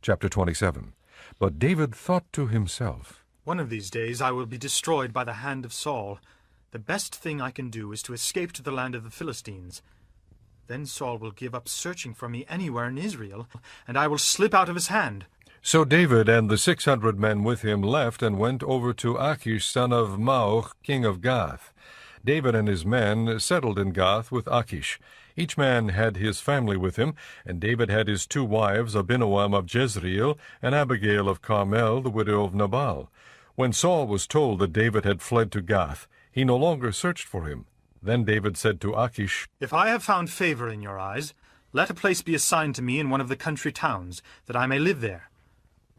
Chapter 27. But David thought to himself, One of these days I will be destroyed by the hand of Saul. The best thing I can do is to escape to the land of the Philistines. Then Saul will give up searching for me anywhere in Israel, and I will slip out of his hand. So David and the 600 men with him left and went over to Achish son of Maoch, king of Gath. David and his men settled in Gath with Achish. Each man had his family with him, and David had his 2 wives, Abinoam of Jezreel and Abigail of Carmel, the widow of Nabal. When Saul was told that David had fled to Gath, he no longer searched for him. Then David said to Achish, If I have found favor in your eyes, let a place be assigned to me in one of the country towns, that I may live there.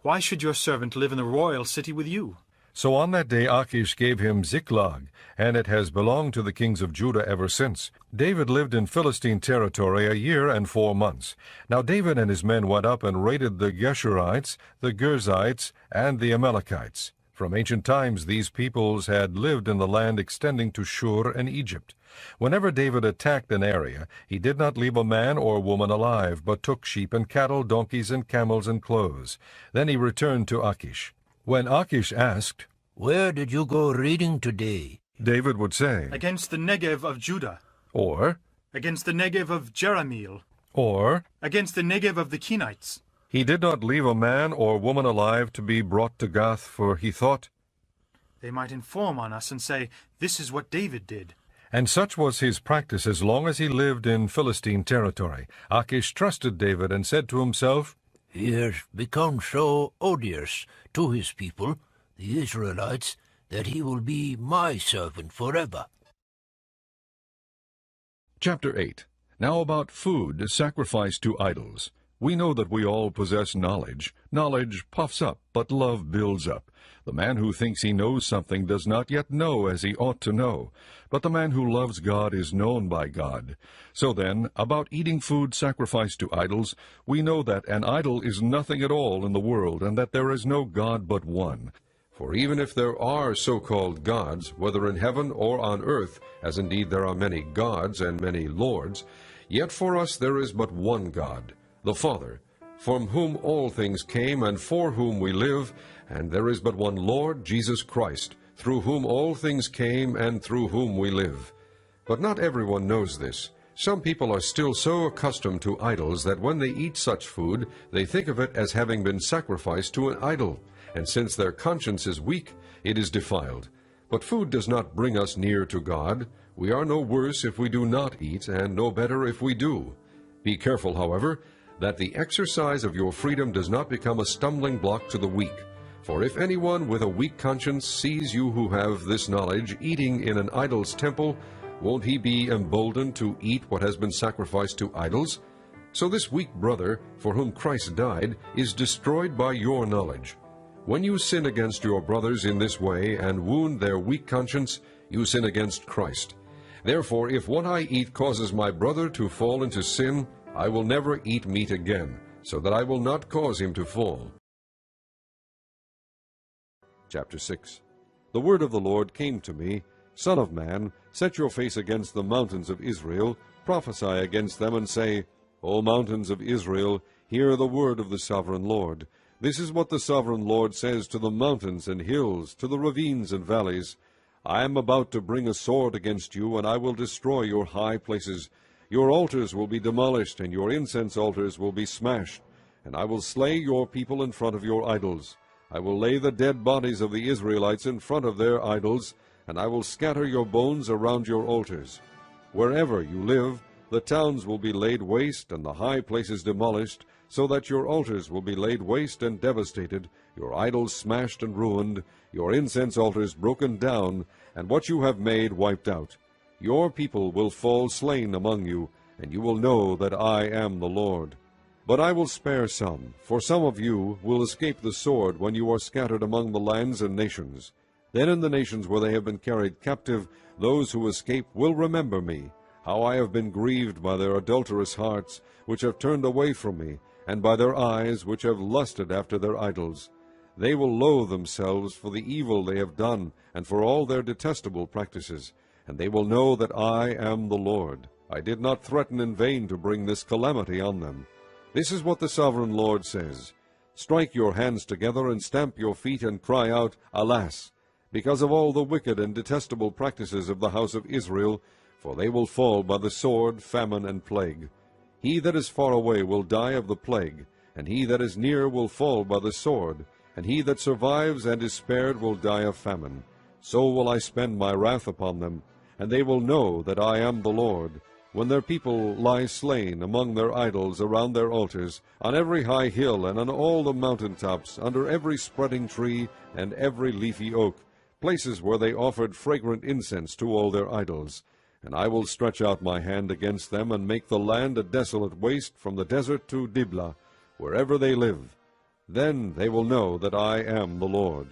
Why should your servant live in the royal city with you? So on that day Achish gave him Ziklag, and it has belonged to the kings of Judah ever since. David lived in Philistine territory 1 year and 4 months. Now David and his men went up and raided the Geshurites, the Girzites, and the Amalekites. From ancient times these peoples had lived in the land extending to Shur and Egypt. Whenever David attacked an area, he did not leave a man or woman alive, but took sheep and cattle, donkeys and camels and clothes. Then he returned to Achish. When Achish asked, Where did you go raiding today? David would say, Against the Negev of Judah, or, against the Negev of Jerahmeel, or, against the Negev of the Kenites. He did not leave a man or woman alive to be brought to Gath, for he thought, They might inform on us and say, This is what David did. And such was his practice as long as he lived in Philistine territory. Achish trusted David and said to himself, He has become so odious to his people, the Israelites, that he will be my servant forever. Chapter 8. Now about food sacrificed to idols. We know that we all possess knowledge. Knowledge puffs up, but love builds up. The man who thinks he knows something does not yet know as he ought to know. But the man who loves God is known by God. So then, about eating food sacrificed to idols, we know that an idol is nothing at all in the world, and that there is no God but one. For even if there are so-called gods, whether in heaven or on earth, as indeed there are many gods and many lords, yet for us there is but one God, the Father, from whom all things came and for whom we live, and there is but one Lord, Jesus Christ, through whom all things came and through whom we live. But not everyone knows this. Some people are still so accustomed to idols that when they eat such food, they think of it as having been sacrificed to an idol, and since their conscience is weak, it is defiled. But food does not bring us near to God. We are no worse if we do not eat, and no better if we do. Be careful, however, that the exercise of your freedom does not become a stumbling block to the weak. For if anyone with a weak conscience sees you who have this knowledge eating in an idol's temple, won't he be emboldened to eat what has been sacrificed to idols? So this weak brother, for whom Christ died, is destroyed by your knowledge. When you sin against your brothers in this way and wound their weak conscience, you sin against Christ. Therefore, if what I eat causes my brother to fall into sin, I will never eat meat again, so that I will not cause him to fall. Chapter 6. The word of the Lord came to me, Son of man, set your face against the mountains of Israel, prophesy against them, and say, O mountains of Israel, hear the word of the sovereign Lord. This is what the sovereign Lord says to the mountains and hills, to the ravines and valleys. I am about to bring a sword against you, and I will destroy your high places. Your altars will be demolished, and your incense altars will be smashed. And I will slay your people in front of your idols. I will lay the dead bodies of the Israelites in front of their idols, and I will scatter your bones around your altars. Wherever you live, the towns will be laid waste, and the high places demolished, so that your altars will be laid waste and devastated, your idols smashed and ruined, your incense altars broken down, and what you have made wiped out. Your people will fall slain among you, and you will know that I am the Lord. But I will spare some, for some of you will escape the sword when you are scattered among the lands and nations. Then in the nations where they have been carried captive, those who escape will remember me, how I have been grieved by their adulterous hearts, which have turned away from me, and by their eyes, which have lusted after their idols. They will loathe themselves for the evil they have done, and for all their detestable practices. And they will know that I am the Lord. I did not threaten in vain to bring this calamity on them. This is what the sovereign Lord says. Strike your hands together, and stamp your feet, and cry out, Alas! Because of all the wicked and detestable practices of the house of Israel, for they will fall by the sword, famine, and plague. He that is far away will die of the plague, and he that is near will fall by the sword, and he that survives and is spared will die of famine. So will I spend my wrath upon them, and they will know that I am the Lord, when their people lie slain among their idols around their altars, on every high hill and on all the mountain tops, under every spreading tree and every leafy oak, places where they offered fragrant incense to all their idols. And I will stretch out my hand against them, and make the land a desolate waste from the desert to Diblah, wherever they live. Then they will know that I am the Lord.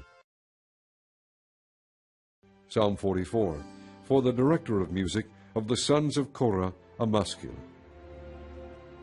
Psalm 44. For the director of music, of the sons of Korah, a maskil.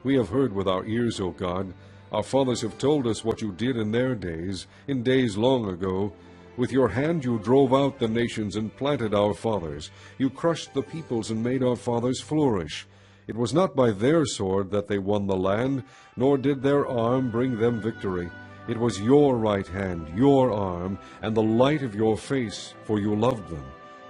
We have heard with our ears, O God. Our fathers have told us what you did in their days, in days long ago. With your hand you drove out the nations and planted our fathers. You crushed the peoples and made our fathers flourish. It was not by their sword that they won the land, nor did their arm bring them victory. It was your right hand, your arm, and the light of your face, for you loved them.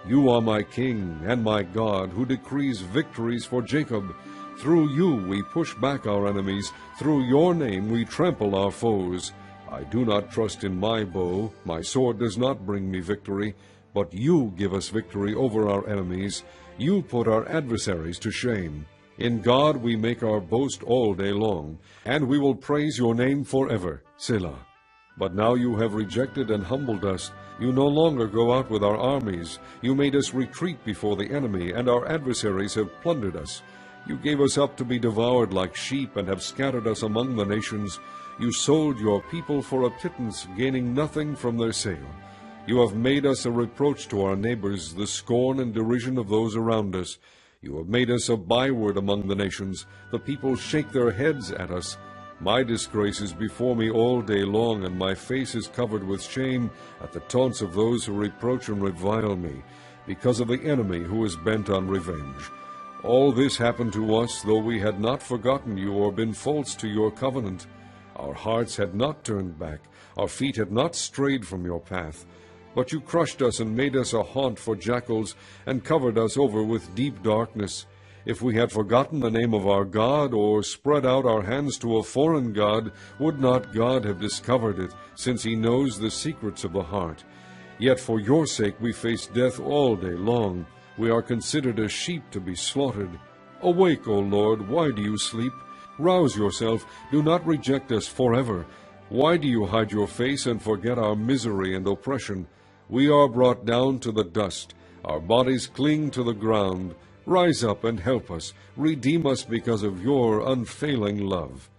You are my King and my God, who decrees victories for Jacob. Through you we push back our enemies. Through your name we trample our foes. I do not trust in my bow. My sword does not bring me victory. But you give us victory over our enemies. You put our adversaries to shame. In God we make our boast all day long, and we will praise your name forever. Selah. But now you have rejected and humbled us. You no longer go out with our armies. You made us retreat before the enemy, and our adversaries have plundered us. You gave us up to be devoured like sheep, and have scattered us among the nations. You sold your people for a pittance, gaining nothing from their sale. You have made us a reproach to our neighbors, the scorn and derision of those around us. You have made us a byword among the nations. The people shake their heads at us. My disgrace is before me all day long, and my face is covered with shame at the taunts of those who reproach and revile me, because of the enemy who is bent on revenge. All this happened to us, though we had not forgotten you or been false to your covenant. Our hearts had not turned back, our feet had not strayed from your path. But you crushed us and made us a haunt for jackals, and covered us over with deep darkness. If we had forgotten the name of our God, or spread out our hands to a foreign god, would not God have discovered it, since he knows the secrets of the heart? Yet for your sake we face death all day long. We are considered as sheep to be slaughtered. Awake, O Lord, why do you sleep? Rouse yourself, do not reject us forever. Why do you hide your face and forget our misery and oppression? We are brought down to the dust. Our bodies cling to the ground. Rise up and help us. Redeem us because of your unfailing love.